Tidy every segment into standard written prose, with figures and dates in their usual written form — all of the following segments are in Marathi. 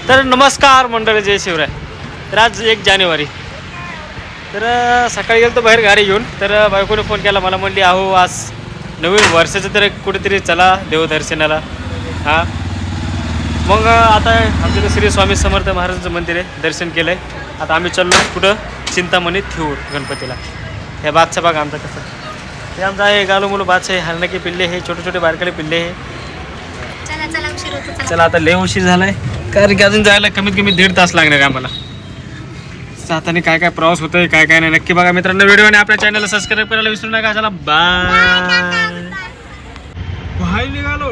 तर नमस्कार मंडळी, जय शिवराय. तर आज 1 जानेवारी. तर सकाळी गेलो तो बाहेर गाडी घेऊन. तर बायकोने फोन केला मला, म्हणली अहो आज नवीन वर्षाचं तर कुठेतरी चला देवदर्शनाला. हां, मग आता आमच्याकडे श्री स्वामी समर्थ महाराजांचं मंदिर आहे, दर्शन केलं आहे. आता आम्ही चाललो कुठं, चिंतामणी थिऊर गणपतीला. ह्या बागचा भाग आमचा कसं हे आमचं आहे, गालू मुलं बादशा आहे, हलनके पिल्ले हे, छोटे छोटे बारकाले पिल्ले हे. चला आता लय उशीर झालाय, कारण की अजून जायला कमीत कमी 1.5 तास लागणार आहे आम्हाला. साताने काय काय प्रवास होतोय काय काय नाही नक्की बघा मित्रांनो व्हिडिओ, आणि आपल्या चॅनलला सबस्क्राईब करायला विसरू नका. चला बाय. बाहेर निघालो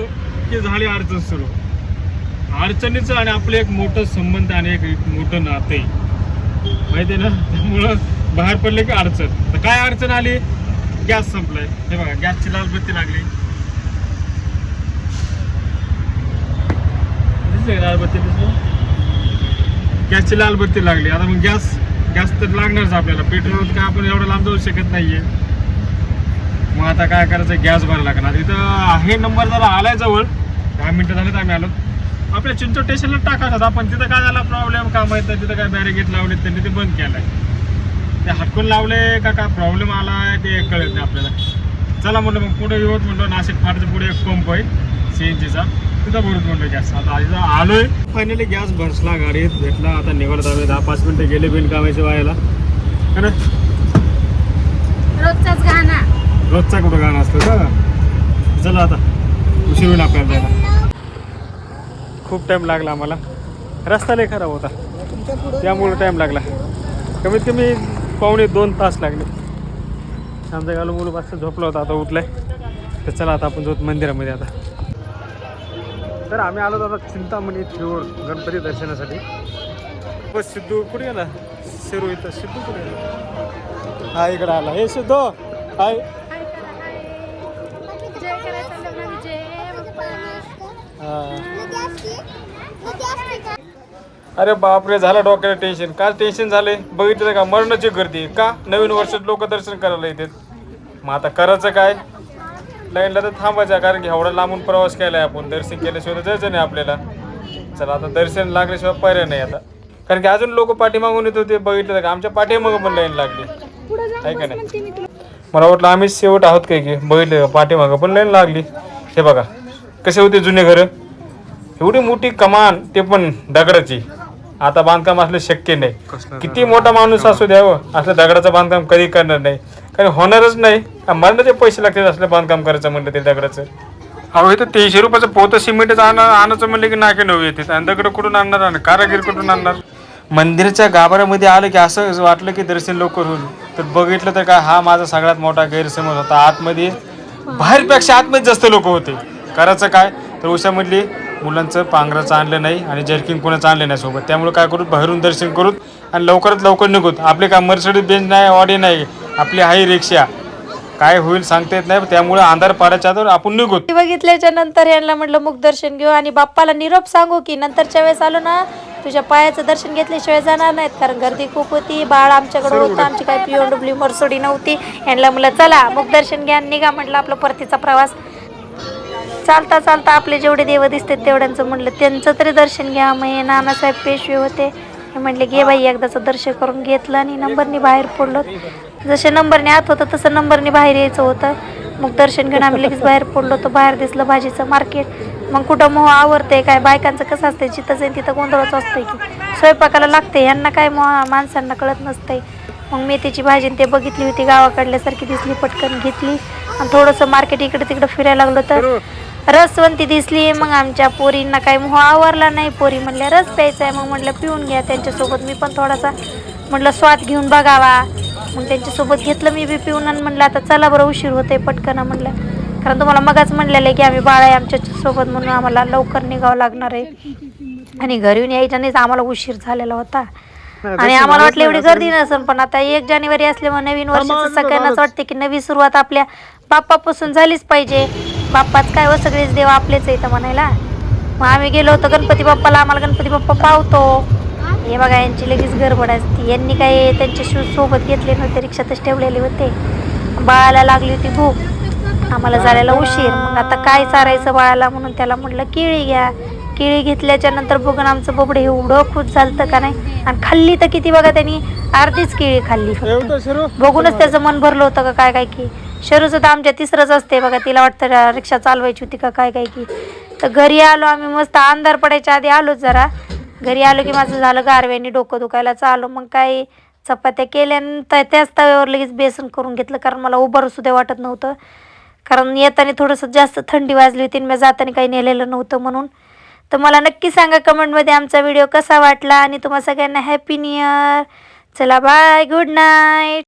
की झाली अडचण सुरू. अडचणीचं आणि आपलं एक मोठं संबंध आणि एक मोठं नातं आहे, माहिती आहे ना. त्यामुळं बाहेर पडले की अडचण. तर काय अडचण आली, गॅस संपलाय. हे बघा गॅसची लाल बत्ती लागली, लाल बत्ती गॅसची लाल बत्ती लागली. आता मग गॅस तर लागणारच आपल्याला. पेट्रोल काय आपण एवढं लांब जाऊ शकत नाहीये. मग आता काय करायचं, गॅस भरायला लागणार. इथं हे नंबर जरा आलाय जवळ, 10 मिनिटं झालेत आम्ही आलो. आपल्या चिंचोड स्टेशनला टाकायचं आपण. तिथं काय झाला प्रॉब्लेम का माहित नाही. तिथं काय बॅरिगेट लावले त्यांनी, ते बंद केलाय. ते हटकून लावले का काय प्रॉब्लेम आलाय ते कळत नाही आपल्याला. चला म्हणलं मग पुढे येऊत म्हणलं, नाशिक फाटच्या पुढे एक पंप आहे CNGचा, तिथं भरत म्हणलं गॅस. आता इथं आलोय, फायनली गॅस भरसला, गाडीत भेटला. आता निघालो आम्ही. 10-5 मिनिटं गेले बिन कामाच्या व्हायला. रोजचा कुठं गाणं असतं का. चला आता उशीर होईल आपल्याला जायला. खूप टाईम लागला आम्हाला, रस्ता लय खराब होता त्यामुळे टाईम लागला. कमीत कमी 1.5-2 तास लागले. आमचा गालू मुलं बसता झोपला होता, आता उठलाय. तर चला आता आपण जाऊ मंदिरामध्ये. आता तर आम्ही आलो आता चिंतामणी थिऊर गणपती दर्शनासाठी. बस सिद्धू कुठे गेला, शिरू इथं. सिद्धू कुठे गेला, हा इकडे आला. हे सिद्धू हाय. अरे बापरे, झालं डोक्याला टेन्शन. काल टेन्शन झाले, बघितलं का मरणाची गर्दी. का नवीन वर्षात लोक दर्शन करायला येतात. मग आता करायचं काय, लाईनला तर थांबायचं, कारण की एवढा लांबून प्रवास केलाय आपण. दर्शन केल्याशिवाय तर जायचं नाही आपल्याला. चला आता दर्शन लागल्याशिवाय पर्याय नाही आता, कारण की अजून लोक पाठीमागून येत होते. बघितलं का आमच्या पाठीमागं पण लाईन लागली आहे का नाही. मला वाटलं आम्हीच शेवट आहोत काय की. बघितलं पाठीमागं पण लाईन लागली. हे बघा कसे होते जुने घरं, एवढी मोठी कमान, ते पण दगडाची. आता बांधकाम असलं शक्य नाही. किती मोठा माणूस असू द्यावं, असलं दगडाचं बांधकाम कधी करणार नाही, कारण होणारच नाही. मरणाचे पैसे लागतात असलं बांधकाम करायचं म्हणलं ते दगडाचं. अहो इथं 300 रुपयाचं पोतं सिमेंटच आणायचं म्हणलं की नाके नऊ येते. आणि दगड कुठून आणणार आणि कारागीर कुठून आणणार. मंदिराच्या गाभाऱ्यामध्ये आलं की असं वाटलं की दर्शन लवकर होईल. तर बघितलं तर काय, हा माझा सगळ्यात मोठा गैरसमज होता. आतमध्ये बाहेरपेक्षा आतमध्ये जास्त लोक होते. करायचं काय, तर उशामधली मुलांचं पांघराचं आणलं नाही आणि जर्किंग कोणाचं आणलं नाही सोबत. त्यामुळे काय करू, बाहेरून दर्शन करूत आणि लवकरात लवकर निघूत. आपले काय मर्सिडीज बेंज नाही, ऑडी नाही, आपली हाय रिक्षा. काय होईल सांगता येत नाही, त्यामुळे अंधार पाडायच्या आधी आपण निघू. बघितल्याच्या नंतर यांना म्हटलं मुख दर्शन घेऊ आणि बाप्पाला निरोप सांगू की नंतरच्या वेळेस आलो ना, तुझ्या पायाचं दर्शन घेतल्याशिवाय जाणार नाहीत, कारण गर्दी खूप होती. बाळ आमच्याकडे होतं, आमची काही POW मर्सोडी नव्हती. यांना म्हटलं चला मुख दर्शन घ्या, निघा म्हटलं आपला परतीचा प्रवास. चालता चालता आपले जेवढे देव दिसतात तेवढ्यांचं म्हटलं त्यांचं तरी दर्शन घ्या. मग हे नानासाहेब पेशवे होते, हे म्हटले घे बाई एकदाचं दर्शन करून घेतलं आणि नंबरने बाहेर पडलो. जसे नंबरने आत होतं तसं नंबरने बाहेर यायचं होतं. मग दर्शन घेऊन आम्ही लगेच बाहेर पडलो. तर बाहेर दिसलं भाजीचं मार्केट. मग कुठं मोह आवरते काय, बायकांचं कसं असतंय, जिथं जाईल तिथं गोंधळच असतंय की स्वयंपाकाला लागते. यांना काय माणसांना कळत नसतंय. मग मेथीची भाजी ते बघितली होती, गावाकडल्यासारखी दिसली, पटकन घेतली आणि थोडंसं मार्केट इकडे तिकडे फिरायला लागलो. तर रसवंती दिसली. मग आमच्या पोरींना काही मोह आवरला नाही. पोरी म्हणल्या रस प्यायचा आहे, मग म्हटलं पिऊन घ्या त्यांच्यासोबत. मी पण थोडासा म्हटलं स्वाद घेऊन बघावा, मग त्यांच्यासोबत घेतलं मी बी पिऊन. आणि म्हटलं आता चला बरं उशीर होते पटकन म्हटलं, कारण तुम्हाला मगाच म्हणलेलं आहे की आम्ही बाळ आहे आमच्या सोबत, म्हणून आम्हाला लवकर निघावं लागणार आहे. आणि घरी येऊन यायच्या नाहीच, आम्हाला उशीर झालेला होता आणि आम्हाला वाटलं एवढी गर्दी नसेल. पण आता 1 जानेवारी असल्यामुळे नवीन वर्षाचं सगळ्यांनाच वाटते की नवी सुरुवात आपल्या बाप्पापासून झालीच पाहिजे. बाप्पाच काय व सगळेच देव आपलेच आहेत म्हणायला. मग आम्ही गेलो होतो गणपती बाप्पाला, आम्हाला गणपती बाप्पा पावतो. हे बघा यांची लगेच गडबड असते. यांनी काय त्यांचे शूज सोबत घेतले नव्हते, रिक्षातच ठेवलेले होते. बाळाला लागली होती भूक, आम्हाला जायला उशीर. मग आता काय चारायचं बाळाला, म्हणून त्याला म्हटलं केळी घ्या. केळी घेतल्याच्या नंतर बघून आमचं बोबडं एवढं खुश झालं का नाही. आणि खाल्ली तर किती बघा, त्यांनी अर्धीच केळी खाल्ली फक्त. बघूनच त्याचं मन भरलं होतं का काय की. शरूचं तर आमच्या तिसरंच असते बघा, तिला वाटतं रिक्षा चालवायची होती का काय की. तर घरी आलो आम्ही, मस्त अंधार पडायच्या आधी आलोच जरा. घरी आलो की माझं झालं गारव्यानी डोकं दुखायला चालू. मग काय चपात्या केल्यानंतर त्याच तव्यावर लगेच बेसन करून घेतलं, कारण मला उभारू सुद्धा वाटत नव्हतं. कारण येताना थोडंसं जास्त थंडी वाजली होती आणि मी जाताना काही नेलेलं नव्हतं म्हणून. तर मला नक्की सांगा कमेंटमध्ये आमचा व्हिडिओ कसा वाटला आणि तुम्हा सगळ्यांना हॅपी न्यू इयर. चला बाय, गुड नाईट.